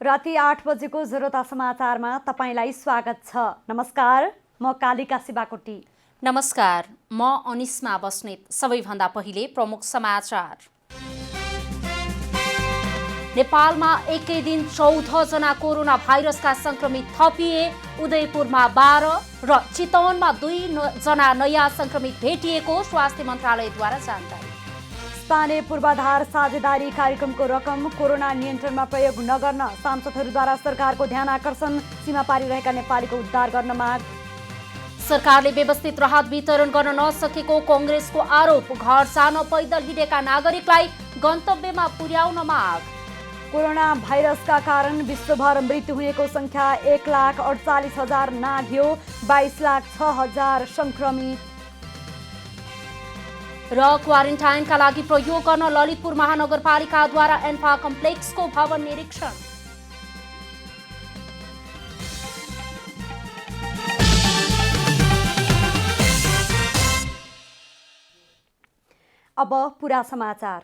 राति 8 बजेको जरोता समाचारमा तपाईलाई स्वागत छ। नमस्कार, म कालिका शिवाकोटी। नमस्कार, म अनिस्मा बस्नेत। सबैभन्दा पहिले प्रमुख समाचार। नेपालमा एकै दिन 14 जना कोरोना भाइरसका संक्रमित थपिए। उदयपुरमा 12 र चितवनमा 2 जना नयाँ संक्रमित भेटिएको स्वास्थ्य मन्त्रालयद्वारा जानकारी। स्थानीय पूर्वाधार साझेदारी कार्यक्रमको रकम कोरोना नियन्त्रणमा प्रयोग नगर्न सांसदहरूद्वारा सरकारको ध्यान आकर्षण। सीमा पारी रहेका नेपालीको उद्धार गर्न माग। सरकारले व्यवस्थित राहत वितरण गर्न नसकेको कांग्रेसको आरोप। घर जान पैदल हिँडेका नागरिकलाई गन्तव्यमा पुर्याउन माग। कोरोना भाइरसका कारण विश्वभर मृत्यु हुनेको संख्या 1,48,000 नाघ्यो। 22,06,000 संक्रमित। र क्वारेन्टाइनका लागि प्रयोग गर्न ललितपुर महानगरपालिकाद्वारा एन्फा कम्प्लेक्सको भवन निरीक्षण। अब पूरा समाचार।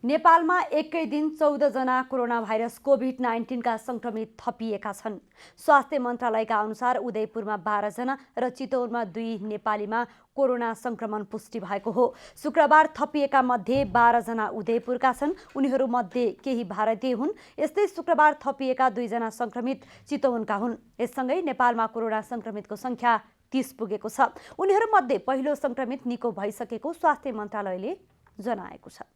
नेपालमा एकै दिन 14 जना कोरोना भाइरस कोभिड-19 का संक्रमित थपिएका छन्। स्वास्थ्य मन्त्रालयका अनुसार उदयपुरमा 12 जना र चितवनमा 2 नेपालीमा कोरोना संक्रमण पुष्टि भएको हो। शुक्रबार थपिएका मध्ये 12 जना उदयपुरका छन्। उनीहरू मध्ये केही भारतीय हुन्। यस्तै शुक्रबार थपिएका 2 जना संक्रमित चितवनका हुन्। यससँगै नेपालमा कोरोना संक्रमितको संख्या 30 पुगेको छ। उनीहरूमध्ये पहिलो संक्रमित निको भइसकेको स्वास्थ्य मन्त्रालयले जनाएको छ।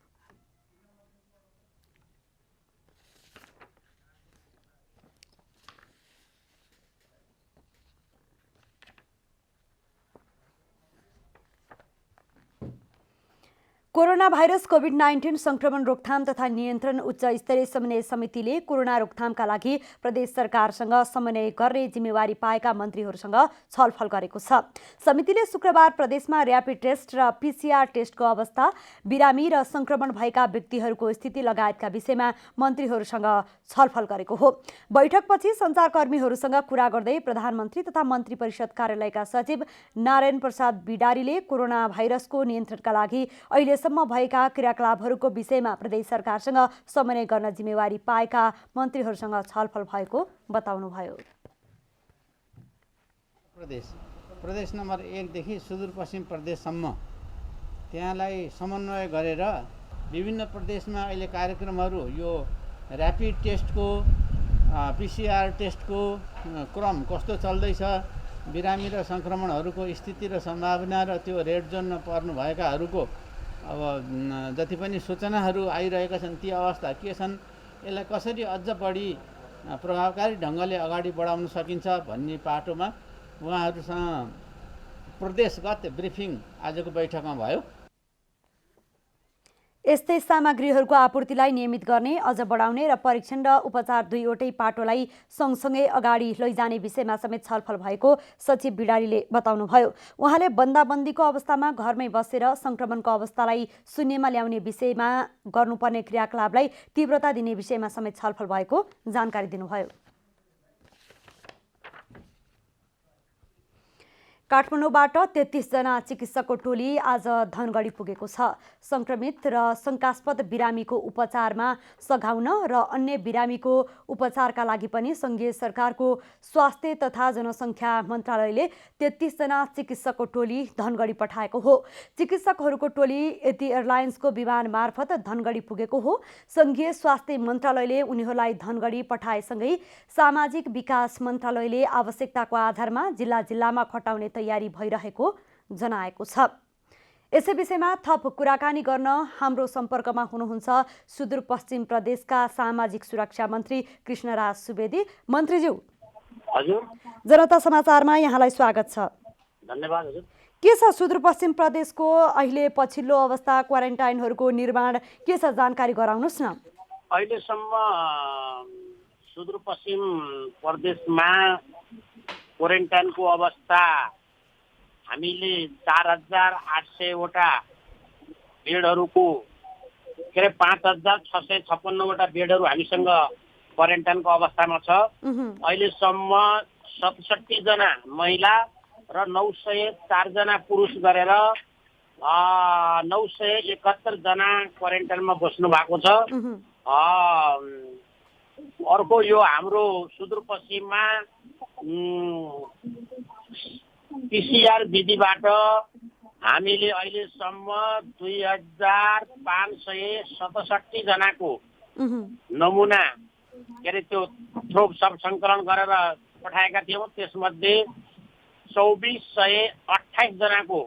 कोरोना भाइरस कोभिड-19 संक्रमण रोकथाम तथा नियन्त्रण उच्च स्तरीय समन्वय समितिले कोरोना रोकथामका लागि प्रदेश सरकारसँग समन्वय गर्ने जिम्मेवारी पाएका मन्त्रीहरूसँग छलफल गरेको छ। समितिले शुक्रबार प्रदेशमा र्यापिड टेस्ट र पीसीआर टेस्टको अवस्था, बिरामी र संक्रमण भएका व्यक्तिहरूको स्थिति लगायतका विषयमा मन्त्रीहरूसँग छलफल गरेको हो। बैठकपछि सञ्चारकर्मीहरूसँग कुरा गर्दै प्रधानमन्त्री तथा मन्त्री परिषद कार्यालयका सचिव नारायण प्रसाद बिडारीले कोरोना भाइरसको नियन्त्रणका लागि अहिलेसम्म भएका क्रियाकलापहरूको विषयमा प्रदेश सरकारसँग समन्वय गर्न जिम्मेवारी पाएका मन्त्रीहरूसँग छलफल भएको बताउनुभयो। प्रदेश नम्बर 1 देखि सुदूरपश्चिम प्रदेशसम्म त्यहाँलाई समन्वय गरेर विभिन्न प्रदेशमा अहिले कार्यक्रमहरू यो र्यापिड टेस्टको पीसीआर टेस्टको क्रम कस्तो चल्दैछ, बिरामी र संक्रमणहरूको स्थिति र सम्भावना र त्यो रेड जोनमा पर्नुभएकाहरूको अब जति पनि सूचनाहरू आइरहेका छन् ती अवस्था के छन्, यसलाई कसरी अझ बढी प्रभावकारी ढङ्गले अगाडि बढाउन सकिन्छ भन्ने पाटोमा उहाँहरूसँग प्रदेशगत ब्रिफिङ आजको बैठकमा भयो। यस्तै सामग्रीहरूको आपूर्तिलाई नियमित गर्ने, अझ बढाउने र परीक्षण र उपचार दुईवटै पाटोलाई सँगसँगै अगाडि लैजाने विषयमा समेत छलफल भएको सचिव बिडारीले बताउनुभयो। उहाँले बन्दाबन्दीको अवस्थामा घरमै बसेर संक्रमणको अवस्थालाई शून्यमा ल्याउने विषयमा गर्नुपर्ने क्रियाकलापलाई तीव्रता दिने विषयमा समेत छलफल भएको जानकारी दिनुभयो। काठमाडौँबाट 33 जना चिकित्सकको टोली आज धनगढी पुगेको छ। संक्रमित र शंकास्पद बिरामीको उपचारमा सघाउन र अन्य बिरामीको उपचारका लागि पनि संघीय सरकारको स्वास्थ्य तथा जनसङ्ख्या मन्त्रालयले 33 जना चिकित्सकको टोली धनगढी पठाएको हो। चिकित्सकहरूको टोली यति एयरलाइन्सको विमान मार्फत धनगढी पुगेको हो। संघीय स्वास्थ्य मन्त्रालयले उनीहरूलाई धनगढी पठाएसँगै सामाजिक विकास मन्त्रालयले आवश्यकताको आधारमा जिल्ला-जिल्लामा खटाउने तयारी भइरहेको जनाएको छ। यसै विषयमा थप कुराकानी गर्न हाम्रो सम्पर्कमा हुनुहुन्छ सुदूरपश्चिम प्रदेशका सामाजिक सुरक्षा मन्त्री कृष्णराज सुवेदी। मन्त्रीज्यू, हजुर, जनता समाचारमा यहाँलाई स्वागत छ। धन्यवाद हजुर। के छ सुदूरपश्चिम प्रदेशको अहिले पछिल्लो अवस्था, क्वारेन्टाइनहरूको निर्माण के छ, जानकारी गराउनुहोस् न। अहिलेसम्म सुदूरपश्चिम प्रदेशमा क्वारेन्टाइनको अवस्था हामीले 4,800 वटा बेडहरूको के अरे 5,656 वटा बेडहरू हामीसँग क्वारेन्टाइनको अवस्थामा छ। अहिलेसम्म 67 जना महिला र 904 जना पुरुष गरेर 971 जना क्वारेन्टाइनमा बस्नु भएको छ। अर्को यो हाम्रो सुदूरपश्चिममा PCR विधिबाट हामीले अहिलेसम्म 2567 जनाको नमुना के अरे त्यो थ्रोप सब सङ्कलन गरेर पठाएका थियौँ। त्यसमध्ये 2428 जनाको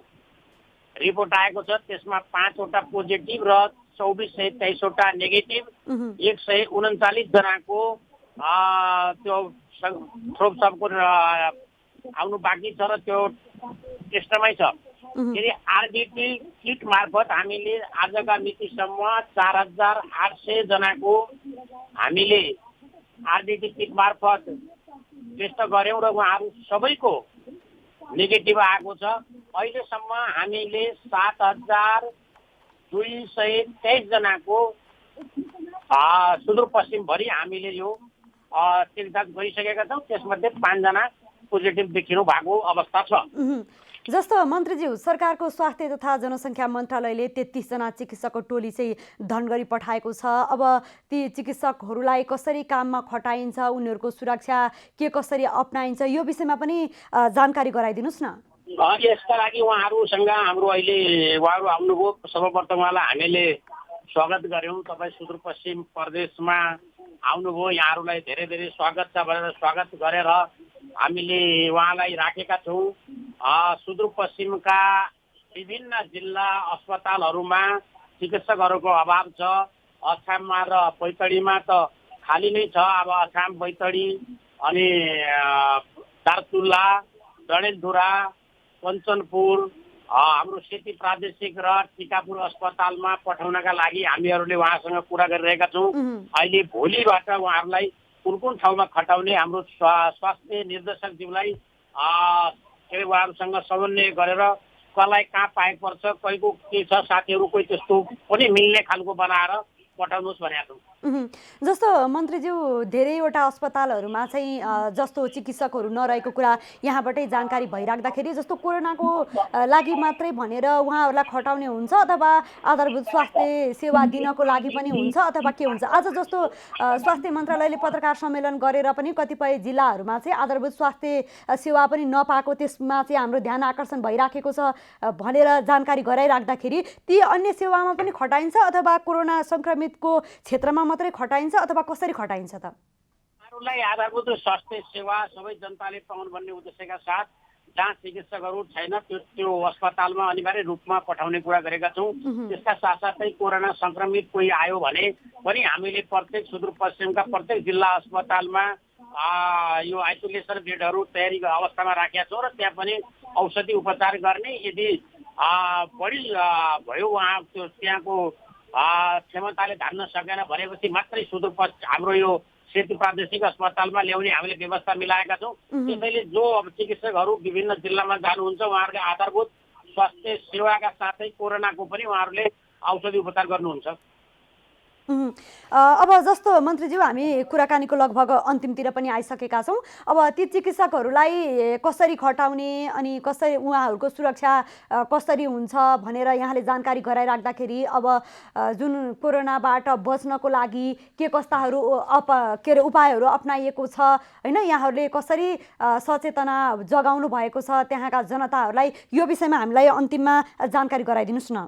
रिपोर्ट आएको छ। त्यसमा 5 वटा पोजिटिभ र 2423 वटा नेगेटिभ, 139 जनाको त्यो थ्रोप सबको आउनु बाँकी छ र त्यो टेस्टमै छ। फेरि आरडिटी किट मार्फत हामीले आजका मितिसम्म 4800 जनाको हामीले आरडिटी किट मार्फत टेस्ट गऱ्यौँ र उहाँहरू सबैको नेगेटिभ आएको छ। अहिलेसम्म हामीले 7223 जनाको सुदूरपश्चिमभरि हामीले यो टेस्ट गरिसकेका छौँ। त्यसमध्ये 5 जना पोजिटिभ देखिनु भएको अवस्था छ। जस्तो मन्त्रीज्यू, सरकारको स्वास्थ्य तथा जनसङ्ख्या मन्त्रालयले 33 जना चिकित्सकको टोली चाहिँ धनगढी पठाएको छ। अब ती चिकित्सकहरूलाई कसरी काममा खटाइन्छ, उनीहरूको सुरक्षा के कसरी अप्नाइन्छ, यो विषयमा पनि जानकारी गराइदिनुहोस् न। यसका लागि उहाँहरूसँग हाम्रो अहिले उहाँहरू आउनुभयो। सर्वप्रथम उहाँलाई हामीले स्वागत गऱ्यौँ। तपाईँ सुदूरपश्चिम प्रदेशमा आउनुभयो, यहाँहरूलाई धेरै धेरै स्वागत छ भनेर स्वागत गरेर हामीले उहाँलाई राखेका छौँ। सुदूरपश्चिमका विभिन्न जिल्ला अस्पतालहरूमा चिकित्सकहरूको अभाव छ। अछाममा र बैतडीमा त खाली नै छ। अब अछाम, बैतडी अनि दार्चुला, डडेलधुरा, कञ्चनपुर, हाम्रो सेती प्रादेशिक र टिकापुर अस्पतालमा पठाउनका लागि हामीहरूले उहाँसँग कुरा गरिरहेका छौँ। अहिले भोलिबाट उहाँहरूलाई कुन कुन ठाउँमा खटाउने हाम्रो स्वास्थ्य निर्देशकज्यूलाई उहाँहरूसँग समन्वय गरेर कसलाई कहाँ पाएको पर्छ, कहीको के छ, साथीहरू कोही त्यस्तो पनि मिल्ने खालको बनाएर पठाउनुहोस् भनेका छौँ। जस्तो मन्त्रीज्यू, धेरैवटा अस्पतालहरूमा चाहिँ जस्तो चिकित्सकहरू नरहेको कुरा यहाँबाटै जानकारी भइराख्दाखेरि जस्तो कोरोनाको लागि मात्रै भनेर उहाँहरूलाई खटाउने हुन्छ अथवा आधारभूत स्वास्थ्य सेवा दिनको लागि पनि हुन्छ अथवा के हुन्छ? आज जस्तो स्वास्थ्य मन्त्रालयले पत्रकार सम्मेलन गरेर पनि कतिपय जिल्लाहरूमा चाहिँ आधारभूत स्वास्थ्य सेवा पनि नपाएको, त्यसमा चाहिँ हाम्रो ध्यान आकर्षण भइराखेको छ भनेर जानकारी गराइराख्दाखेरि ती अन्य सेवामा पनि खटाइन्छ अथवा कोरोना सङ्क्रमितको क्षेत्रमा मात्रै खटाइन्छ अथवा कसरी खटाइन्छ त? उहाँहरूलाई आधारभूत स्वास्थ्य सेवा सबै जनताले पाउन् भन्ने उद्देश्यका साथ जहाँ चिकित्सकहरू छैन त्यो अस्पतालमा अनिवार्य रूपमा पठाउने कुरा गरेका छौँ। त्यसका साथसाथै कोरोना सङ्क्रमित कोही आयो भने पनि हामीले प्रत्येक सुदूरपश्चिमका प्रत्येक जिल्ला अस्पतालमा यो आइसोलेसन बेडहरू तयारी अवस्थामा राखेका छौँ र त्यहाँ पनि औषधि उपचार गर्ने यदि बढी भयो उहाँ त्यो त्यहाँको क्षमताले धान्न सकेन भनेपछि मात्रै सुदूरपश्चिम हाम्रो यो सेती प्रादेशिक अस्पतालमा ल्याउने हामीले व्यवस्था मिलाएका छौँ। त्यसैले जो अब चिकित्सकहरू विभिन्न जिल्लामा जानुहुन्छ उहाँहरूले आधारभूत स्वास्थ्य सेवाका साथै कोरोनाको पनि उहाँहरूले औषधि उपचार गर्नुहुन्छ। अब जस्तो मन्त्रीज्यू, हामी कुराकानीको लगभग अन्तिमतिर पनि आइसकेका छौँ। अब ती चिकित्सकहरूलाई कसरी खटाउने अनि कसरी उहाँहरूको सुरक्षा कसरी हुन्छ भनेर यहाँले जानकारी गराइराख्दाखेरि अब जुन कोरोनाबाट बच्नको लागि के कस्ताहरू उपायहरू अप्नाइएको छ होइन, यहाँहरूले कसरी सचेतना जगाउनु भएको छ त्यहाँका जनताहरूलाई, यो विषयमा हामीलाई अन्तिममा जानकारी गराइदिनुहोस् न।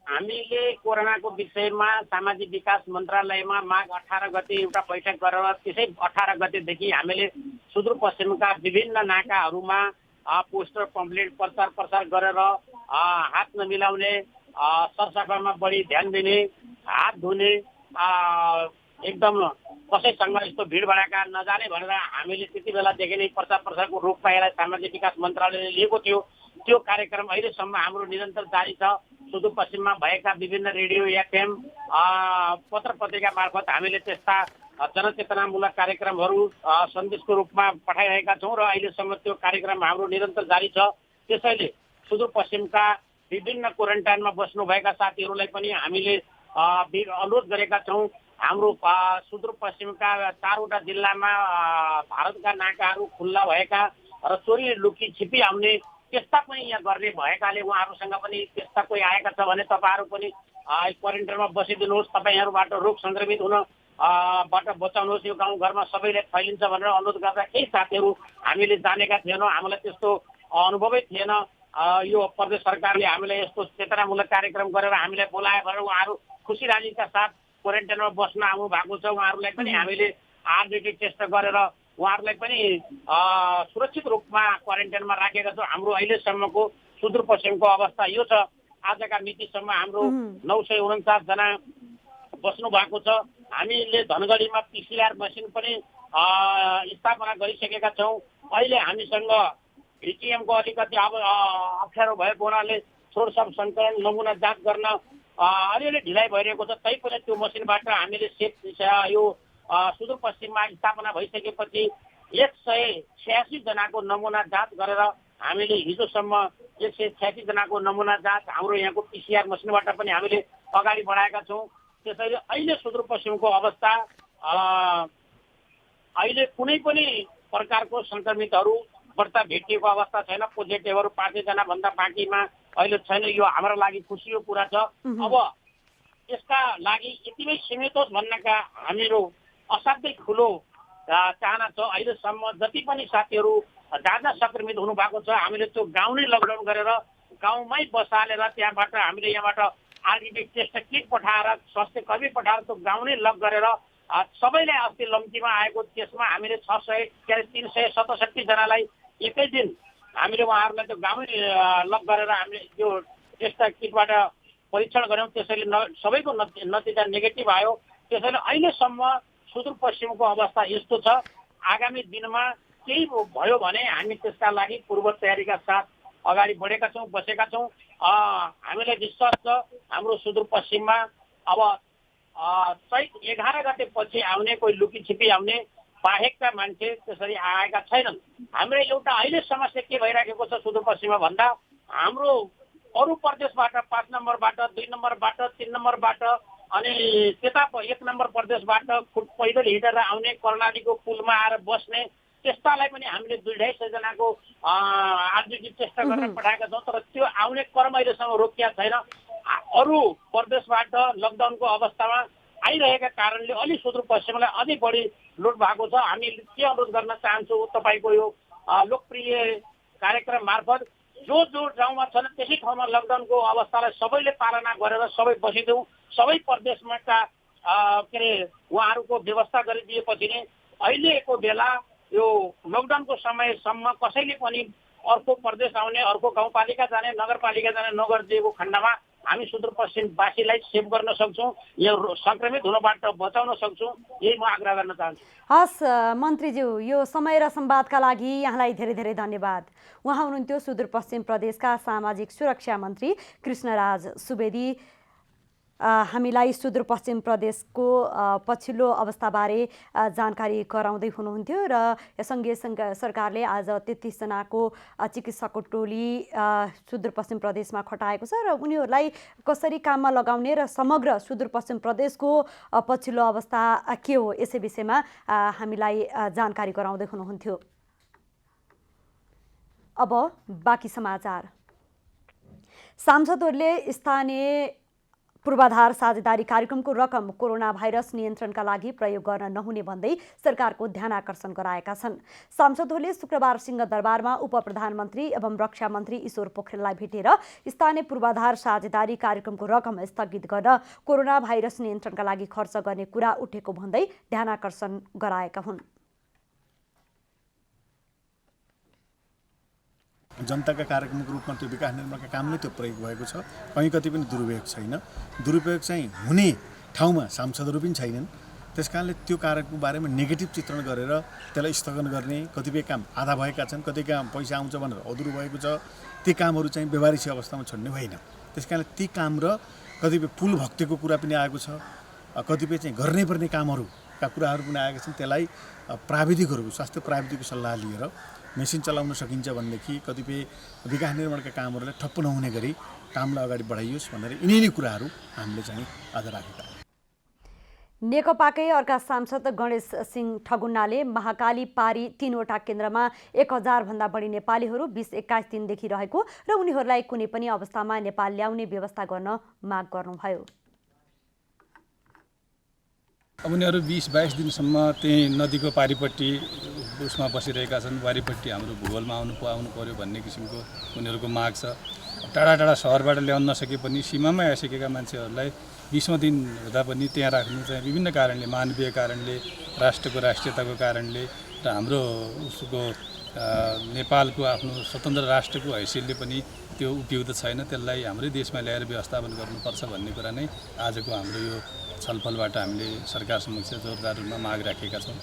हामीले कोरोनाको विषयमा सामाजिक विकास मन्त्रालयमा माघ 18 गते एउटा बैठक गरेर त्यसै 18 गतेदेखि हामीले सुदूरपश्चिमका विभिन्न नाकाहरूमा पोस्टर पम्पलेट प्रचार गरेर हात नमिलाउने, सरसफाइमा बढी ध्यान दिने, हात धुने, एकदम कसैसँग यस्तो भिड भएका नजाने भनेर हामीले त्यति बेलादेखि नै प्रचारको रूपमा यसलाई सामाजिक विकास मन्त्रालयले लिएको थियो। त्यो कार्यक्रम अहिलेसम्म हाम्रो निरन्तर जारी छ। सुदूरपश्चिममा भएका विभिन्न रेडियो, एफएम, पत्र पत्रिका मार्फत हामीले त्यस्ता जनचेतनामूलक कार्यक्रमहरू सन्देशको रूपमा पठाइरहेका छौँ र अहिलेसम्म त्यो कार्यक्रम हाम्रो निरन्तर जारी छ। त्यसैले सुदूरपश्चिमका विभिन्न क्वारेन्टाइनमा बस्नुभएका साथीहरूलाई पनि हामीले अनुरोध गरेका छौँ। हाम्रो सुदूरपश्चिमका 4वटा जिल्लामा भारतका नाकाहरू खुल्ला भएका र चोरी लुकी छिपी आउने त्यस्ता पनि यहाँ गर्ने भएकाले उहाँहरूसँग पनि त्यस्ता कोही आएका छ भने तपाईँहरू पनि क्वारेन्टाइनमा बसिदिनुहोस्। तपाईँहरूबाट रोग सङ्क्रमित हुन बाट बचाउनुहोस्, यो गाउँघरमा सबैले फैलिन्छ भनेर अनुरोध गर्दा केही साथीहरू हामीले जानेका थिएनौँ, हामीलाई त्यस्तो अनुभवै थिएन। यो प्रदेश सरकारले हामीलाई यस्तो चेतनामूलक कार्यक्रम गरेर हामीलाई बोलायो भनेर उहाँहरू खुसी राजीका साथ क्वारेन्टाइनमा बस्न आउनु भएको छ। उहाँहरूलाई पनि हामीले आरबिटी टेस्ट गरेर उहाँहरूलाई पनि सुरक्षित रूपमा क्वारेन्टाइनमा राखेका छौँ। हाम्रो अहिलेसम्मको सुदूरपश्चिमको अवस्था यो छ। आजका मितिसम्म हाम्रो 949 जना बस्नु भएको छ। हामीले धनगढीमा पिसिआर मसिन पनि स्थापना गरिसकेका छौँ। अहिले हामीसँग भिटिएमको अलिकति अब अप्ठ्यारो भएको हुनाले सोर्स अफ सङ्कलन नमुना जाँच गर्न अलिअलि ढिलाइ भइरहेको छ। तैपनि त्यो मसिनबाट हामीले यो सुदूरपश्चिममा स्थापना भइसकेपछि 186 जनाको नमुना जाँच गरेर हामीले हिजोसम्म 186 जनाको नमुना जाँच हाम्रो यहाँको पिसिआर मसिनबाट पनि हामीले अगाडि बढाएका छौँ। त्यसैले अहिले सुदूरपश्चिमको अवस्था अहिले कुनै पनि प्रकारको सङ्क्रमितहरू बढ्ता भेटिएको अवस्था छैन। पोजिटिभहरू 5 जना भन्दा बाँकीमा अहिले छैन। यो हाम्रो लागि खुसीको कुरा छ। अब यसका लागि यतिमै सीमित होस् भन्नका हामीहरू असाध्यै ठुलो चाहना छ। अहिलेसम्म जति पनि साथीहरू जहाँ सङ्क्रमित हुनुभएको छ हामीले त्यो गाउँ नै लकडाउन गरेर गाउँमै बसालेर त्यहाँबाट हामीले यहाँबाट आरबिटी टेस्ट किट पठाएर स्वास्थ्य कर्मी पठाएर त्यो गाउँ नै लक गरेर सबैलाई अस्ति लम्कीमा आएको त्यसमा हामीले 367 जनालाई एकै दिन हामीले उहाँहरूलाई त्यो गाउँमै लक गरेर हामीले त्यो टेस्ट किटबाट परीक्षण गऱ्यौँ। त्यसैले सबैको नतिजा नेगेटिभ आयो। त्यसैले अहिलेसम्म सुदूरपश्चिमको अवस्था यस्तो छ। आगामी दिनमा केही भयो भने हामी त्यसका लागि पूर्व तयारीका साथ अगाडि बढेका छौँ, बसेका छौँ। हामीलाई विश्वास छ हाम्रो सुदूरपश्चिममा अब चैत 11 गतेपछि आउने कोही लुकीछिपी आउने बाहेकका मान्छे त्यसरी आएका छैनन्। हाम्रो एउटा अहिले समस्या के भइराखेको छ सुदूरपश्चिममा भन्दा हाम्रो अरू प्रदेशबाट 5 नम्बरबाट 2 नम्बरबाट 3 नम्बरबाट अनि त्यता 1 नम्बर प्रदेशबाट पैदल हिँडेर आउने कर्णालीको पुलमा आएर बस्ने त्यस्तालाई पनि हामीले 250 जनाको आरबिटी टेस्ट गरेर पठाएका छौँ। तर त्यो आउने क्रम अहिलेसम्म रोकिया छैन। अरू प्रदेशबाट लकडाउनको अवस्थामा आइरहेका कारणले अलि सुदूरपश्चिमलाई अझै बढी लोड भएको छ। हामी के अनुरोध गर्न चाहन्छौँ तपाईँको यो लोकप्रिय कार्यक्रम मार्फत जो ठाउँमा छन् त्यसै ठाउँमा लकडाउनको अवस्थालाई सबैले पालना गरेर सबै बसिदेऊ। सबै प्रदेशमा के अरे उहाँहरूको व्यवस्था गरिदिएपछि नै अहिलेको बेला यो लकडाउनको समयसम्म कसैले पनि अर्को प्रदेश आउने, अर्को गाउँपालिका जाने, नगरपालिका जाने नगरिदिएको खण्डमा हामी सुदूरपश्चिमवासीलाई सेभ गर्न सक्छौँ, यो सङ्क्रमित हुनबाट बचाउन सक्छौँ। यही म आग्रह गर्न चाहन्छु। हस् मन्त्रीज्यू, यो समय र संवादका लागि यहाँलाई धेरै धेरै धन्यवाद। उहाँ हुनुहुन्थ्यो सुदूरपश्चिम प्रदेशका सामाजिक सुरक्षा मन्त्री कृष्णराज सुवेदी। हामीलाई सुदूरपश्चिम प्रदेशको पछिल्लो अवस्थाबारे जानकारी गराउँदै हुनुहुन्थ्यो र सँगै सरकारले आज 33 जनाको चिकित्सकको टोली सुदूरपश्चिम प्रदेशमा खटाएको छ र उनीहरूलाई कसरी काममा लगाउने र समग्र सुदूरपश्चिम प्रदेशको पछिल्लो अवस्था के हो यसै विषयमा हामीलाई जानकारी गराउँदै हुनुहुन्थ्यो। अब बाँकी समाचार। सांसदहरूले स्थानीय पूर्वाधार साझेदारी कार्यक्रमको रकम कोरोना भाइरस नियन्त्रणका लागि प्रयोग गर्न नहुने भन्दै सरकारको ध्यान आकर्षण गराएका छन्। सांसदहरूले शुक्रबार सिंहदरबारमा उपप्रधानमन्त्री एवं रक्षा मन्त्री ईश्वर पोखरेललाई भेटेर स्थानीय पूर्वाधार साझेदारी कार्यक्रमको रकम स्थगित गर्न कोरोना भाइरस नियन्त्रणका लागि खर्च गर्ने कुरा उठेको भन्दै ध्यान आकर्षण गराएका हुन्। जनताका कार्यक्रमको रूपमा त्यो विकास निर्माणका काम नै त्यो प्रयोग भएको छ। कहीँ कति पनि दुरुपयोग छैन। दुरुपयोग चाहिँ हुने ठाउँमा सांसदहरू पनि छैनन्। त्यसकारणले त्यो कार्यक्रमको बारेमा नेगेटिभ चित्रण गरेर त्यसलाई स्थगन गर्ने कतिपय काम आधा भएका छन्, कति काम पैसा आउँछ भनेर अधुरो भएको छ। ती कामहरू चाहिँ व्यवहारिक अवस्थामा छोड्ने होइन। त्यसकारणले ती काम र कतिपय पुल भक्तिको कुरा पनि आएको छ, कतिपय चाहिँ गर्नै पर्ने कामहरूका कुराहरू पनि आएका छन्। त्यसलाई प्राविधिकहरूको स्वास्थ्य प्राविधिकको सल्लाह लिएर मेसिन चलाउन सकिन्छ भनेदेखि कतिपय विकास निर्माणका कामहरूलाई ठप्प नहुने गरी कामलाई अगाडि बढाइयोस् भनेर यिनै कुराहरू हामीले चाहिँ आज राखेका। नेकपाकै अर्का सांसद गणेश सिंह ठगुन्नाले महाकाली पारी 3वटा केन्द्रमा 1000 भन्दा बढी नेपालीहरू 20-21 दिनदेखि रहेको र उनीहरूलाई कुनै पनि अवस्थामा नेपाल ल्याउने व्यवस्था गर्न माग गर्नुभयो। अब उनीहरू 20-22 दिनसम्म त्यही नदीको पारिपट्टि उसमा बसिरहेका छन्। वारिपट्टि हाम्रो भूगोलमा आउनु पर्यो भन्ने किसिमको उनीहरूको माग छ। टाढा टाढा सहरबाट ल्याउन नसके पनि सीमामै आइसकेका मान्छेहरूलाई 20औं दिन हुँदा पनि त्यहाँ राख्नु चाहिँ विभिन्न कारणले, मानवीय कारणले, राष्ट्रको राष्ट्रियताको कारणले र हाम्रो उसको नेपालको आफ्नो स्वतन्त्र राष्ट्रको हैसियतले पनि त्यो उपयुक्त छैन। त्यसलाई हाम्रै देशमा ल्याएर व्यवस्थापन गर्नुपर्छ भन्ने कुरा नै आजको हाम्रो यो छलफलबाट हामीले सरकार समक्ष जोरदार रूपमा माग राखेका छौँ।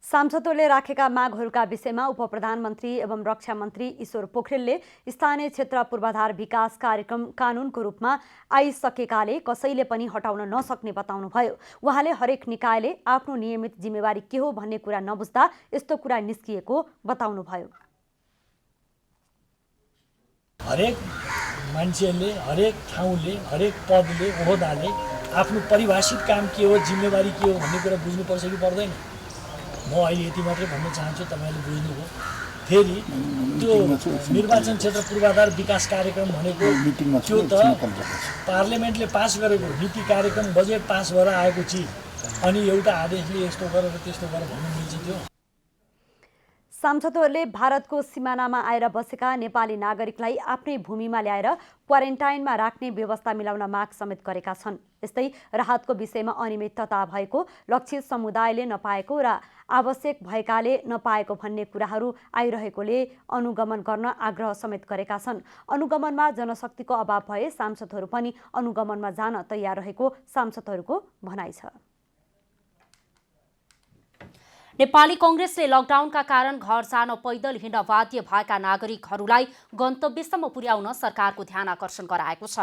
सांसदहरूले राखेका मागहरूका विषयमा उपप्रधानमन्त्री एवं रक्षा मन्त्री ईश्वर पोखरेलले स्थानीय क्षेत्र पूर्वाधार विकास कार्यक्रम कानुनको रूपमा आइसकेकाले कसैले पनि हटाउन नसक्ने बताउनुभयो। उहाँले हरेक निकायले आफ्नो नियमित जिम्मेवारी के हो भन्ने कुरा नबुझ्दा यस्तो कुरा निस्किएको बताउनुभयो। हरेक मान्छेले, हरेक ठाउँले, हरेक पदले, ओहदाले आफ्नो परिभाषित काम के हो, जिम्मेवारी के हो भन्ने कुरा बुझ्नुपर्छ कि पर्दैन। म अहिले यति मात्रै भन्न चाहन्छु, तपाईँले बुझ्नुभयो। फेरि त्यो निर्वाचन क्षेत्र पूर्वाधार विकास कार्यक्रम भनेको त्यो त पार्लियामेन्टले पास गरेको नीति कार्यक्रम बजेट पास भएर आएको चिज, अनि एउटा आदेशले यस्तो गरेर त्यस्तो गरेर भन्नु मिल्छ? त्यो सांसदहरूले भारतको सिमानामा आएर बसेका नेपाली नागरिकलाई आफ्नै भूमिमा ल्याएर क्वारेन्टाइनमा राख्ने व्यवस्था मिलाउन माग समेत गरेका छन्। यस्तै राहतको विषयमा अनियमितता भएको, लक्षित समुदायले नपाएको र आवश्यक भएकाले नपाएको भन्ने कुराहरू आइरहेकोले अनुगमन गर्न आग्रह समेत गरेका छन्। अनुगमनमा जनशक्तिको अभाव भए सांसदहरू पनि अनुगमनमा जान तयार रहेको सांसदहरूको भनाइ छ। नेपाली कांग्रेसले लकडाउनका कारण घर जान पैदल हिँड्न बाध्य भएका नागरिकहरूलाई गन्तव्यसम्म पुर्याउन सरकारको ध्यान आकर्षण गराएको छ।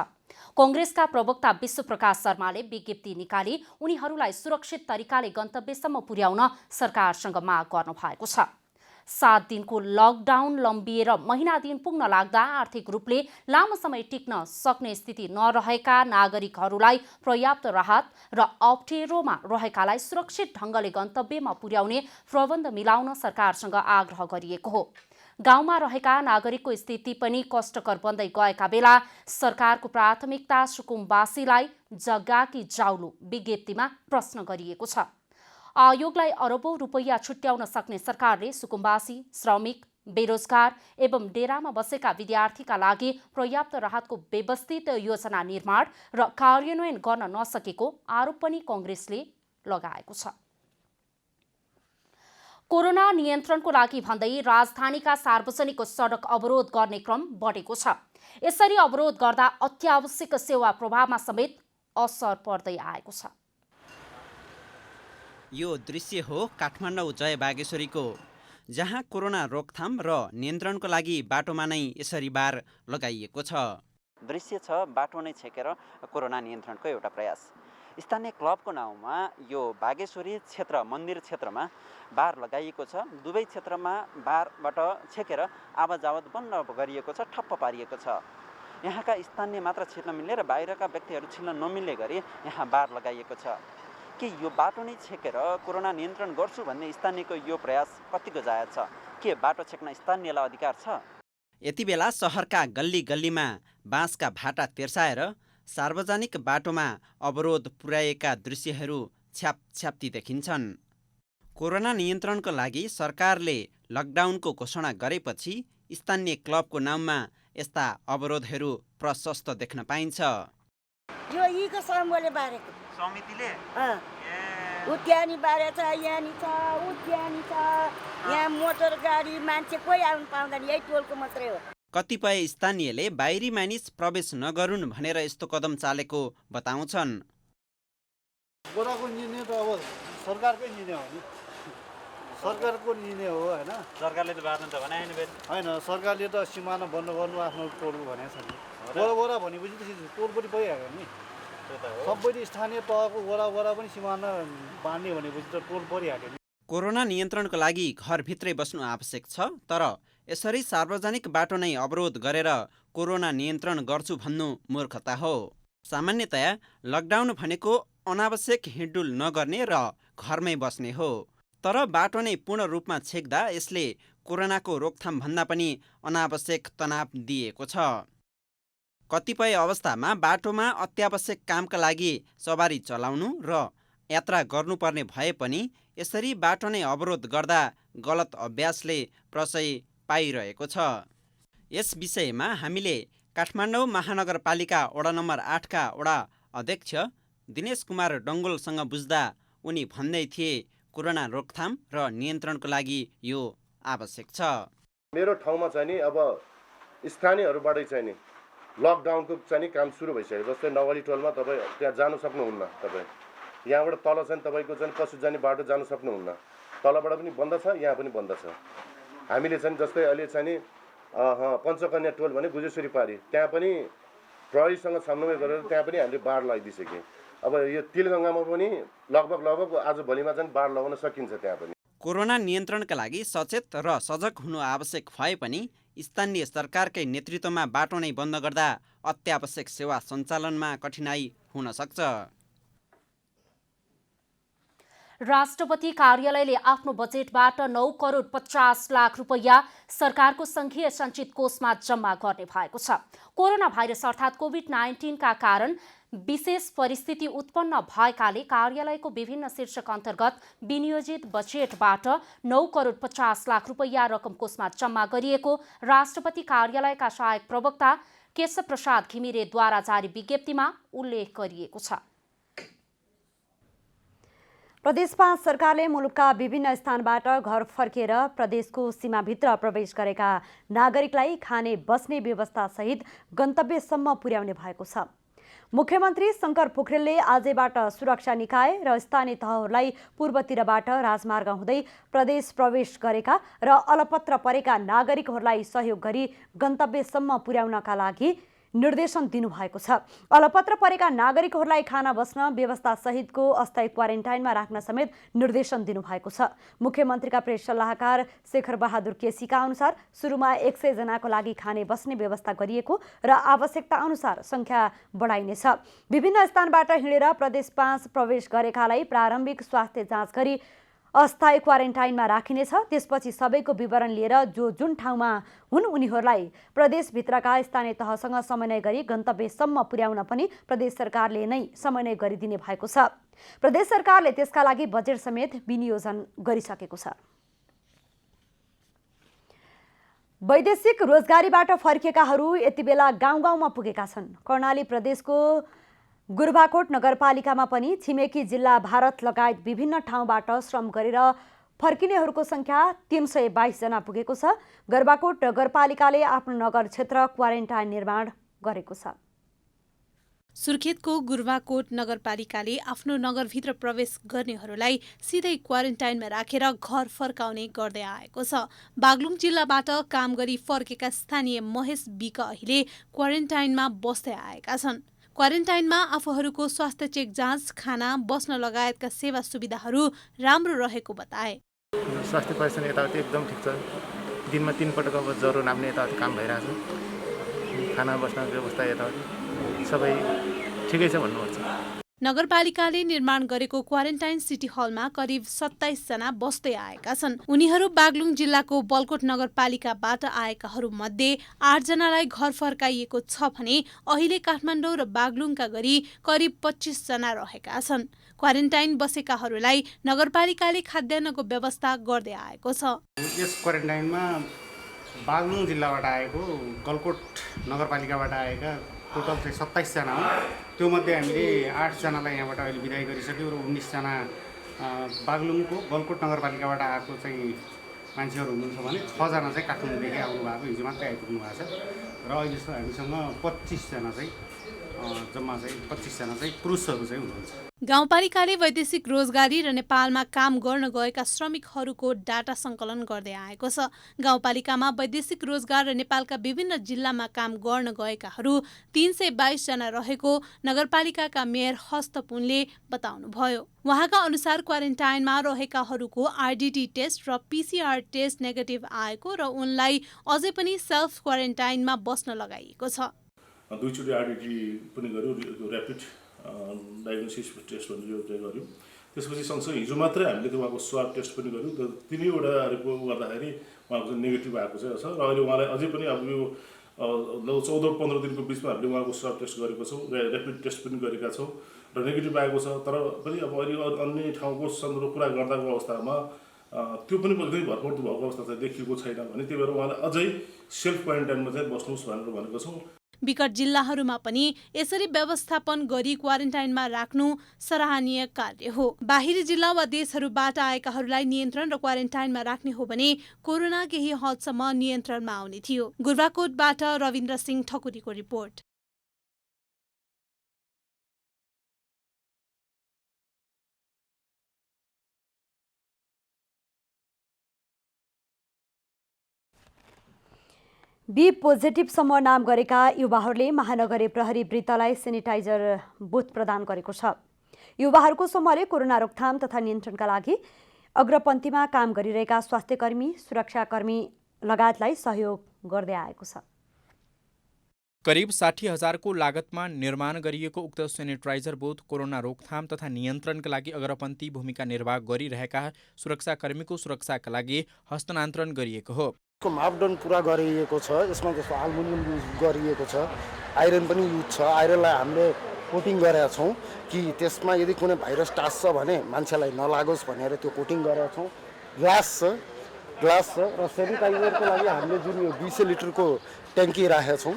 कांग्रेसका प्रवक्ता विश्वप्रकाश शर्माले विज्ञप्ति निकाली उनीहरूलाई सुरक्षित तरिकाले गन्तव्यसम्म पुर्याउन सरकारसँग माग गर्नु भएको छ। 7 दिनको लकडाउन लम्बिएर महिना दिन पुग्न लाग्दा आर्थिक रूपले लामो समय टिक्न सक्ने स्थिति नरहेका नागरिकहरूलाई पर्याप्त राहत र अप्ठ्यारोमा रहेकालाई सुरक्षित ढङ्गले गन्तव्यमा पुर्याउने प्रबन्ध मिलाउन सरकारसँग आग्रह गरिएको हो। गाउँमा रहेका नागरिकको स्थिति पनि कष्टकर बन्दै गएका बेला सरकारको प्राथमिकता सुकुम्बासीलाई जग्गाकी जाउलो विज्ञप्तिमा प्रश्न गरिएको छ। आयोगलाई अरबौं रुपैयाँ छुट्याउन सक्ने सरकारले सुकुम्बासी, श्रमिक, बेरोजगार एवं डेरामा बसेका विद्यार्थीका लागि पर्याप्त राहतको व्यवस्थित योजना निर्माण र कार्यान्वयन गर्न नसकेको आरोप पनि कांग्रेसले लगाएको छ। कोरोना नियन्त्रणको लागि भन्दै राजधानीका सार्वजनिक सडक अवरोध गर्ने क्रम बढेको छ। यसरी अवरोध गर्दा अत्यावश्यक सेवा प्रवाहमा समेत असर पर्दै आएको छ। यो दृश्य हो काठमाडौँ जय बागेश्वरीको, जहाँ कोरोना रोकथाम र नियन्त्रणको लागि बाटोमा नै यसरी बार लगाइएको छ। दृश्य छ बाटो नै छेकेर कोरोना नियन्त्रणको एउटा प्रयास। स्थानीय क्लबको नाउँमा यो बागेश्वरी क्षेत्र मन्दिर क्षेत्रमा बार लगाइएको छ। दुवै क्षेत्रमा बारबाट छेकेर आवाजावत बन्द गरिएको छ, ठप्प पारिएको छ। यहाँका स्थानीय मात्र छिर्न मिल्ने र बाहिरका व्यक्तिहरू छिर्न नमिल्ने गरी यहाँ बार लगाइएको छ। के यो बाटो नै छेकेर कोरोना नियन्त्रण गर्छु भन्ने स्थानीयको यो प्रयास कतिको जायज छ? के बाटो छेक्न स्थानीयलाई अधिकार छ? यति बेला सहरका गल्ली गल्लीमा बाँसका भाटा तेर्साएर सार्वजनिक बाटोमा अवरोध पुर्याएका दृश्यहरू छ्यापछ्याप्ती देखिन्छन्। कोरोना नियन्त्रणको लागि सरकारले लकडाउनको घोषणा गरेपछि स्थानीय क्लबको नाममा यस्ता अवरोधहरू प्रशस्त देख्न पाइन्छ। यो यीको समूहले बारेको समितिले उद्यानी बारे छ, यानी छ, उद्यानी छ। यहाँ मोटर गाडी मान्छे कोही आउनु पाउँदैन, यही टोलको मात्रै हो। कतिपय स्थानीयले बाहिरी मानिस प्रवेश नगरून् भनेर यस्तो कदम चालेको बताउँछन्। गोराको निर्णय त अब सरकारकै निर्णय हो नि, सरकारको निर्णय हो होइन। सरकारले त बार्नु त भने होइन, सरकारले त सिमाना बन्द गर्नु आफ्नो टोलको भनेको छ नि। वरा भनेपछि त टोल पनि भइहाल्यो नि। सबै स्थानीय तहको वरा पनि सिमाना बाँड्ने भनेपछि त टोल परिहाल्यो नि। कोरोना नियन्त्रणको लागि घरभित्रै बस्नु आवश्यक छ, तर यसरी सार्वजनिक बाटो नै अवरोध गरेर कोरोना नियन्त्रण गर्छु भन्नु मूर्खता हो। सामान्यतया लकडाउन भनेको अनावश्यक हिँडडुल नगर्ने र घरमै बस्ने हो। तर बाटो नै पूर्ण रूपमा छेक्दा यसले कोरोनाको रोकथाम भन्दा पनि अनावश्यक तनाव दिएको छ। कतिपय अवस्थामा बाटोमा अत्यावश्यक कामका लागि सवारी चलाउनु र यात्रा गर्नुपर्ने भए पनि यसरी बाटो नै अवरोध गर्दा गलत अभ्यासले प्रशय पाइरहेको छ। यस विषयमा हामीले काठमाडौँ महानगरपालिका वडा नम्बर 8 का वडा अध्यक्ष दिनेश कुमार डङ्गोलसँग बुझ्दा उनी भन्दै थिए कोरोना रोकथाम र नियन्त्रणको लागि यो आवश्यक छ। मेरो ठाउँमा चाहिँ नि अब स्थानीयहरूबाटै चाहिँ नि लकडाउनको चाहिँ काम सुरु भइसक्यो। जस्तै नवली टोलमा तपाईँ त्यहाँ जानु सक्नुहुन्न, तपाईँ यहाँबाट तल चाहिँ तपाईँको चाहिँ पशु जाने बाटो जानु सक्नुहुन्न, तलबाट पनि बन्द छ, यहाँ पनि बन्द छ। हामीले चाहिँ जस्तै अहिले चाहिँ नि पञ्चकन्या टोल भने गुजेश्वरी पारी त्यहाँ पनि प्रहरीसँग समन्वय गरेर त्यहाँ पनि हामीले बाढ लगाइदिइसक्यौँ। अब यो तिलगङ्गामा पनि लगभग आज भोलिमा चाहिँ बाढ लगाउन सकिन्छ त्यहाँ पनि। कोरोना नियन्त्रणका लागि सचेत र सजग हुनु आवश्यक भए पनि स्थानीय सरकारकै नेतृत्वमा बाटो नै बन्द गर्दा अत्यावश्यक सेवा सञ्चालनमा कठिनाई हुन सक्छ। राष्ट्रपति कार्यालयले आफ्नो बजेटबाट 9 करोड 50 लाख रुपैयाँ सरकारको संघीय सञ्चित कोषमा जम्मा गर्ने भएको छ। कोरोना भाइरस अर्थात् कोभिड-19 का कारण विशेष परिस्थिति उत्पन्न भएकाले कार्यालयको विभिन्न शीर्षक अन्तर्गत विनियोजित बजेटबाट 9 करोड 50 लाख रुपैयाँ रकम कोषमा जम्मा गरिएको राष्ट्रपति कार्यालयका सहायक प्रवक्ता केशव प्रसाद घिमिरेद्वारा जारी विज्ञप्तिमा उल्लेख गरिएको छ। प्रदेश 5 सरकारले मुलुकका विभिन्न स्थानबाट घर फर्केर प्रदेशको सीमाभित्र प्रवेश गरेका नागरिकलाई खाने बस्ने व्यवस्था सहित गन्तव्यसम्म पुर्याउने भएको छ। मुख्यमन्त्री शङ्कर पोखरेलले आजैबाट सुरक्षा निकाय र स्थानीय तहहरूलाई पूर्वतिरबाट राजमार्ग हुँदै प्रदेश प्रवेश गरेका र अलपत्र परेका नागरिकहरूलाई सहयोग गरी गन्तव्यसम्म पुर्याउनका लागि निर्देशन दिनुभएको छ। अलपत्र परेका नागरिकहरूलाई खाना बस्न व्यवस्था सहितको अस्थायी क्वारेन्टाइनमा राख्न समेत निर्देशन दिनुभएको छ। मुख्यमन्त्रीका प्रेस सल्लाहकार शेखर बहादुर केसीका अनुसार सुरुमा 100 जनाको लागि खाने बस्ने व्यवस्था गरिएको र आवश्यकता अनुसार संख्या बढाइनेछ। विभिन्न स्थानबाट हिँडेर प्रदेश 5 प्रवेश गरेकालाई प्रारम्भिक स्वास्थ्य जाँच गरी अस्थायी क्वारेन्टाइनमा राखिनेछ। त्यसपछि सबैको विवरण लिएर जो जुन ठाउँमा हुन् उनीहरूलाई प्रदेशभित्रका स्थानीय तहसँग समन्वय गरी गन्तव्यसम्म पुर्याउन पनि प्रदेश सरकारले नै समन्वय गरिदिने भएको छ। प्रदेश सरकारले त्यसका लागि बजेट समेत विनियोजन गरिसकेको छ। वैदेशिक रोजगारीबाट फर्किएकाहरू यति बेला गाउँ गाउँमा पुगेका छन्। कर्णाली प्रदेशको गुरबाकोट नगरपालिकामा पनि छिमेकी जिल्ला भारत लगायत विभिन्न ठाउँबाट श्रम गरेर फर्किनेहरूको संख्या 322 जना पुगेको छ। गुरबाकोट नगरपालिकाले आफ्नो नगर क्षेत्र क्वारेन्टाइन निर्माण गरेको छ। सुर्खेतको गुरबाकोट नगरपालिकाले आफ्नो नगरभित्र प्रवेश गर्नेहरूलाई सिधै क्वारेन्टाइनमा राखेर घर फर्काउने गर्दै आएको छ। बागलुङ जिल्लाबाट काम गरी फर्केका स्थानीय महेश बिक अहिले क्वारेन्टाइनमा बस्दै आएका छन्। क्वारेन्टाइनमा आफूहरूको स्वास्थ्य चेक जाँच, खाना, बस्न लगायतका सेवा सुविधाहरू राम्रो रहेको बताए। स्वास्थ्य परिस्थिति यताउति एकदम ठिक छ। दिनमा 3 पटक अब ज्वरो नाप्ने यताउति काम भइरहेछ। खाना बस्न व्यवस्था यताउति सबै ठिकै छ भन्नुपर्छ। नगरपालिकाले निर्माण गरेको क्वारेन्टाइन सिटी हलमा करिब 27 जना बस्दै आएका छन्। उनीहरू बागलुङ जिल्लाको बलकोट नगरपालिकाबाट आएकाहरू मध्ये 8 जनालाई घर फर्काइएको छ भने अहिले काठमाडौँ र बागलुङका गरी करिब 25 जना रहेका छन्। क्वारेन्टाइन बसेकाहरूलाई नगरपालिकाले खाद्यान्नको व्यवस्था गर्दै आएको छ। यस क्वारेन्टाइनमा बागलुङ जिल्लाबाट आएको, गलकोट नगरपालिकाबाट आएका टोटल चाहिँ 27 जना हो। त्यो मध्ये हामीले 8 जनालाई यहाँबाट अहिले विदाई गरिसक्यौँ र 19 जना बागलुङको गलकोट नगरपालिकाबाट आएको चाहिँ मान्छेहरू हुनुहुन्छ भने 6 जना चाहिँ काठमाडौँदेखि आउनु भएको, हिजो मात्रै आइपुग्नु भएको छ र अहिले हामीसँग 25 जना चाहिँ जम्मा चाहिँ 25 जना चाहिँ पुरुषहरू चाहिँ हुनुहुन्छ। गाउँपालिकाले वैदेशिक रोजगारी र नेपालमा काम गर्न गएका श्रमिकहरूको डाटा सङ्कलन गर्दै आएको छ। गाउँपालिकामा वैदेशिक रोजगार र नेपालका विभिन्न जिल्लामा काम गर्न गएकाहरू 322 जना रहेको नगरपालिकाका मेयर हस्तपुनले बताउनुभयो। उहाँका अनुसार क्वारेन्टाइनमा रहेकाहरूको आरडिटी टेस्ट र पिसिआर टेस्ट नेगेटिभ आएको र उनलाई अझै पनि सेल्फ क्वारेन्टाइनमा बस्न लगाइएको छ। 2 चोटि आरडिटी पनि गर्यो, ऱ्यापिड डायग्नोसिस टेस्ट भन्ने यो गऱ्यौँ। त्यसपछि सँगसँगै हिजो मात्रै हामीले त्यो उहाँको स्वाब टेस्ट पनि गऱ्यौँ। 3वटाहरूको गर्दाखेरि उहाँको नेगेटिभ आएको छ र अहिले उहाँलाई अझै पनि अब यो लगभग 14-15 दिनको बिचमा हामीले उहाँको स्वाब टेस्ट गरेको छौँ, ऱ्यापिड टेस्ट पनि गरेका छौँ र नेगेटिभ आएको छ। तर पनि अब अहिले अन्य ठाउँको सन्दर्भ कुरा गर्दाको अवस्थामा त्यो पनि एकदमै भरपर्दो भएको अवस्था चाहिँ देखिएको छैन भने त्यही भएर उहाँलाई अझै सेल्फ क्वारेन्टाइनमा चाहिँ बस्नुहोस् भनेर भनेको छौँ। विकट जिल्लाहरूमा पनि यसरी व्यवस्थापन गरी क्वारेन्टाइनमा राख्नु सराहनीय कार्य हो। बाहिरी जिल्ला वा देशहरूबाट आएकाहरूलाई नियन्त्रण र क्वारेन्टाइनमा राख्ने हो भने कोरोना केही हदसम्म नियन्त्रणमा आउने थियो। गुरबाकोटबाट रविन्द्र सिंह ठकुरीको रिपोर्ट। बी पोजिटिभसम्म नाम गरेका युवाहरूले महानगरीय प्रहरी वृत्तलाई सेनिटाइजर बुथ प्रदान गरेको छ। युवाहरूको समूहले कोरोना रोकथाम तथा नियन्त्रणका लागि अग्रपन्थीमा काम गरिरहेका स्वास्थ्यकर्मी, सुरक्षाकर्मी लगायतलाई सहयोग गर्दै आएको छ। करिब 60,000 को लागतमा निर्माण गरिएको उक्त सेनिटाइजर बुथ कोरोना रोकथाम तथा नियन्त्रणका लागि अग्रपन्थी भूमिका निर्वाह गरिरहेका सुरक्षाकर्मीको सुरक्षाका लागि हस्तान्तरण गरिएको हो। को मापदण्ड पुरा गरिएको छ। यसमा जस्तो एल्युमिनियम युज गरिएको छ, आइरन पनि युज छ। आइरनलाई हामीले कोटिङ गरेका छौँ कि त्यसमा यदि कुनै भाइरस टाँस्छ भने मान्छेलाई नलागोस् भनेर त्यो कोटिङ गरेका छौँ। ग्लास छ र सेनिटाइजरको लागि हामीले जुन यो 20 लिटरको ट्याङ्की राखेका छौँ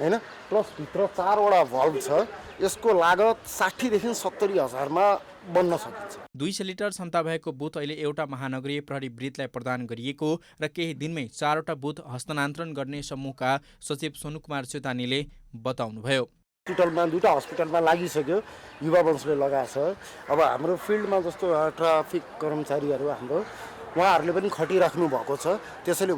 हैन, प्लस भित्र 4 वटा भल्भ छ। यसको लागत 60 देखि 70 हजारमा बन्न सकिन्छ। 200 लिटर क्षमता भएको बुथ अहिले एउटा महानगरीय प्रहरी वृत्तलाई प्रदान गरिएको र केही दिनमै 4 वटा बुथ हस्तान्तरण गर्ने समूहका सचिव सोनुकुमार चेतानीले बताउनुभयो। हस्पिटलमा 2टा हस्पिटलमा लागिसक्यो, युवा वंशले लगाएको छ। अब हाम्रो फिल्डमा जस्तो ट्राफिक कर्मचारीहरू हाम्रो उहाँहरूले पनि खटिराख्नु भएको छ। त्यसैले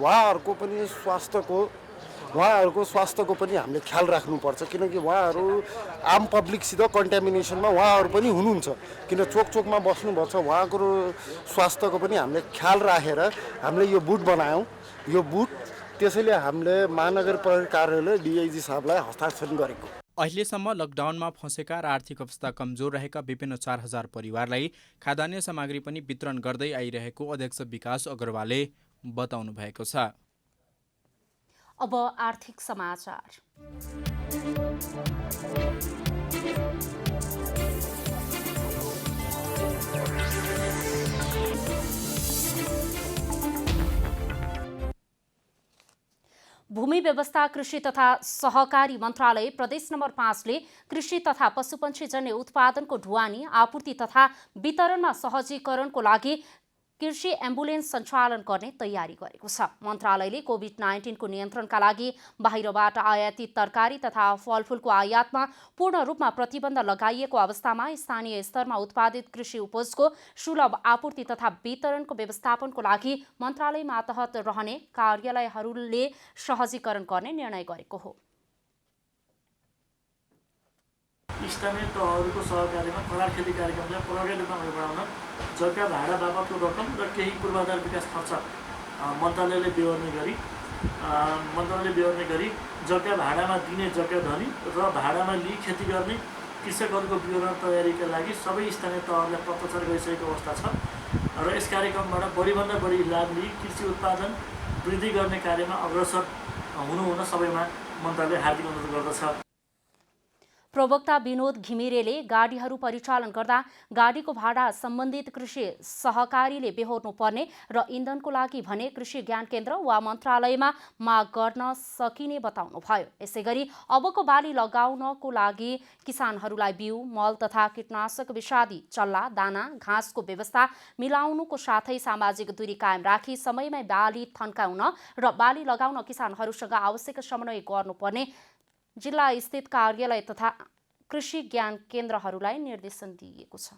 उहाँहरूको स्वास्थ्यको पनि हामीले ख्याल राख्नुपर्छ, किनकि उहाँहरू आम पब्लिकसित कन्ट्यामिनेसनमा उहाँहरू पनि हुनुहुन्छ। किन चोकमा बस्नुभएको छ, उहाँको स्वास्थ्यको पनि हामीले ख्याल राखेर हामीले यो बुथ बनायौँ। यो बुथ त्यसैले हामीले महानगर प्रहरी कार्यालय डिआइजी साहबलाई हस्तान्तरण गरेको। अहिलेसम्म लकडाउनमा फँसेका र आर्थिक अवस्था कमजोर रहेका विभिन्न 4,000 परिवारलाई खाद्यान्न सामग्री पनि वितरण गर्दै आइरहेको अध्यक्ष विकास अग्रवालले बताउनु भएको छ। अब आर्थिक समाचार। भूमि व्यवस्था, कृषि तथा सहकारी मन्त्रालय प्रदेश नम्बर 5 ले कृषि तथा पशुपक्षीजन्य उत्पादनको ढुवानी, आपूर्ति तथा वितरणमा सहजीकरणको लागि कृषि एम्बुलेन्स सञ्चालन गर्ने तयारी गरेको छ। मन्त्रालयले कोभिड-19 को नियन्त्रणका लागि बाहिरबाट आयातित तरकारी तथा फलफुलको आयातमा पूर्ण रूपमा प्रतिबन्ध लगाइएको अवस्थामा स्थानीय स्तरमा उत्पादित कृषि उपजको सुलभ आपूर्ति तथा वितरणको व्यवस्थापनको लागि मन्त्रालय मातहत रहने कार्यालयहरूले सहजीकरण गर्ने निर्णय गरेको हो। स्थानीय तहहरूको सहकार्यमा खराब खेती कार्यक्रमलाई प्रभावी रूपमा अघि बढाउन जग्गा भाडा बापतको रकम र केही पूर्वाधार विकास खर्च मन्त्रालयले बेहोर्ने गरी जग्गा भाडामा दिने जग्गा धनी र भाडामा लिई खेती गर्ने कृषकहरूको विवरण तयारीका लागि सबै स्थानीय तहहरूलाई पत्राचार गरिसकेको अवस्था छ र यस कार्यक्रमबाट बढीभन्दा बढी लाभ लिई कृषि उत्पादन वृद्धि गर्ने कार्यमा अग्रसर हुन सबैमा मन्त्रालय हार्दिक अनुरोध गर्दछ। प्रवक्ता विनोद घिमिरेले गाडीहरू परिचालन गर्दा गाडीको भाडा सम्बन्धित कृषि सहकारीले बेहोर्नुपर्ने र इन्धनको लागि भने कृषि ज्ञान केन्द्र वा मन्त्रालयमा माग गर्न सकिने बताउनुभयो। यसैगरी अबको बाली लगाउनको लागि किसानहरूलाई बिउ, मल तथा कीटनाशक विषादी, चल्ला, दाना, घाँसको व्यवस्था मिलाउनुको साथै सामाजिक दूरी कायम राखी समयमै बाली थन्काउन र बाली लगाउन किसानहरूसँग आवश्यक समन्वय गर्नुपर्ने जिल्ला स्थित कार्यालय तथा कृषि ज्ञान केन्द्रहरूलाई निर्देशन दिएको छ।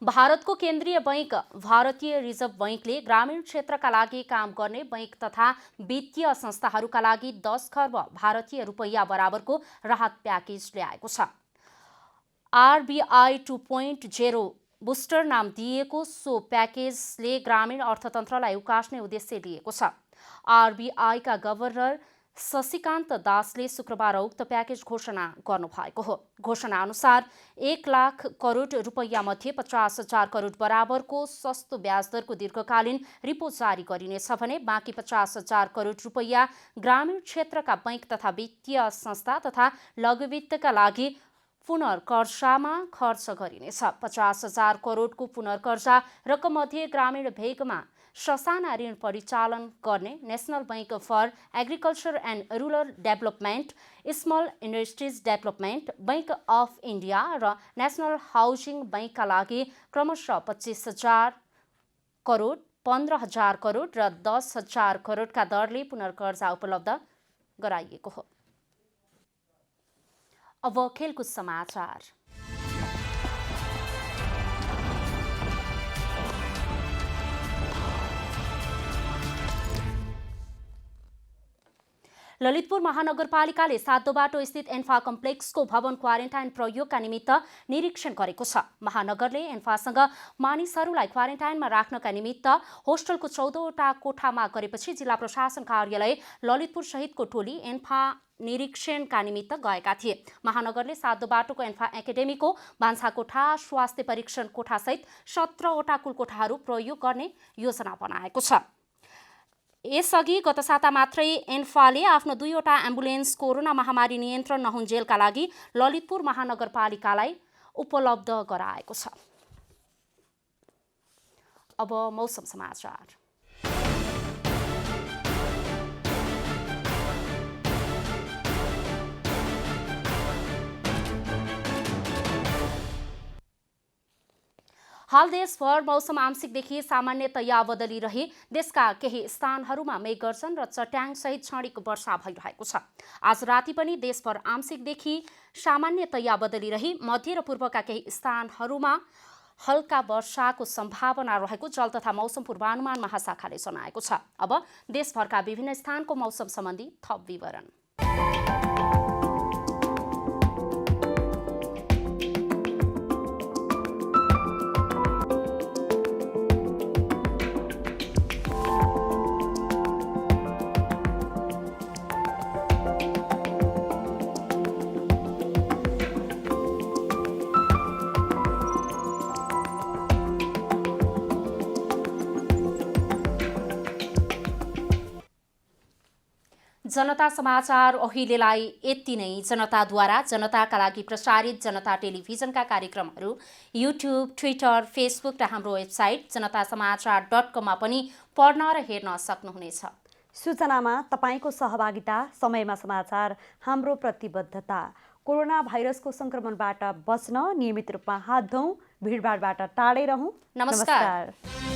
भारतको केन्द्रीय बैंक भारतीय रिजर्भ बैंकले ग्रामीण क्षेत्रका लागि काम गर्ने बैंक तथा वित्तीय संस्थाहरूका लागि 10 खर्ब भारतीय रुपैयाँ बराबरको राहत प्याकेज ल्याएको छ। RBI 2.0 बुस्टर नाम दिएको सो प्याकेजले ग्रामीण अर्थतन्त्रलाई उकास्ने उद्देश्य लिएको छ। RBI का गभर्नर शशिकान्त दासले शुक्रबार उक्त प्याकेज घोषणा गर्नुभएको हो। घोषणाअनुसार 1 लाख करोड रुपैयाँ मध्ये 50,000 करोड बराबरको सस्तो ब्याजदरको दीर्घकालीन रिपो जारी गरिनेछ भने बाँकी 50,000 करोड रुपैयाँ ग्रामीण क्षेत्रका बैंक तथा वित्तीय संस्था तथा लघुवित्तका लागि पुनर्कर्जामा खर्च गरिनेछ। 50,000 करोडको पुनर्कर्जा रकम मध्ये ग्रामीण भेगमा ससाना ऋण परिचालन गर्ने national bank for agriculture and rural development, small industries development, bank of India र नेशनल हाउसिङ बैंकका लागि क्रमशः 25,000 करोड, 15,000 करोड र 10,000 करोडका दरले पुनर्कर्जा उपलब्ध गराइएको हो। अब खेलकुद समाचार। ललितपुर महानगरपालिकाले सातोबाटो स्थित एन्फा कम्प्लेक्सको भवन क्वारेन्टाइन प्रयोगका निमित्त निरीक्षण गरेको छ। महानगरले एन्फासँग मानिसहरूलाई क्वारेन्टाइनमा राख्नका निमित्त होस्टलको 14वटा कोठामा गरेपछि जिल्ला प्रशासन कार्यालय ललितपुर सहितको टोली एन्फा निरीक्षणका निमित्त गएका थिए। महानगरले सातोबाटोको एन्फा एकाडेमीको भान्साकोठा, स्वास्थ्य परीक्षण कोठासहित 17वटा कुलकोठाहरू प्रयोग गर्ने योजना बनाएको छ। यसअघि गत साता मात्रै एन्फाले आफ्नो 2वटा एम्बुलेन्स कोरोना महामारी नियन्त्रण नहुन्जेलका लागि ललितपुर महानगरपालिकालाई उपलब्ध गराएको छ। अब मौसम समाचार। हाल देशभर मौसम आंशिकदेखि सामान्यतया बदलिरहे देशका केही स्थानहरूमा मेघगर्जन र चट्याङसहित क्षणिक वर्षा भइरहेको छ। आज राति पनि देशभर आंशिकदेखि सामान्यतया बदलिरही मध्य र पूर्वका केही स्थानहरूमा हल्का वर्षाको सम्भावना रहेको जल तथा मौसम पूर्वानुमान महाशाखाले जनाएको छ। अब देशभरका विभिन्न स्थानको मौसम सम्बन्धी थप विवरण। जनता समाचार अहिलेलाई यति नै। जनताद्वारा जनताका लागि प्रसारित जनता टेलिभिजनका कार्यक्रमहरू युट्युब, ट्विटर, फेसबुक र हाम्रो वेबसाइट जनतासमाचार.com मा पनि पढ्न र हेर्न सक्नुहुनेछ। सूचनामा तपाईको सहभागिता, समयमा समाचार हाम्रो प्रतिबद्धता। कोरोना भाइरसको संक्रमणबाट बच्न नियमित रूपमा हात धौँ, भिडभाडबाट टाढै रहौँ। नमस्कार।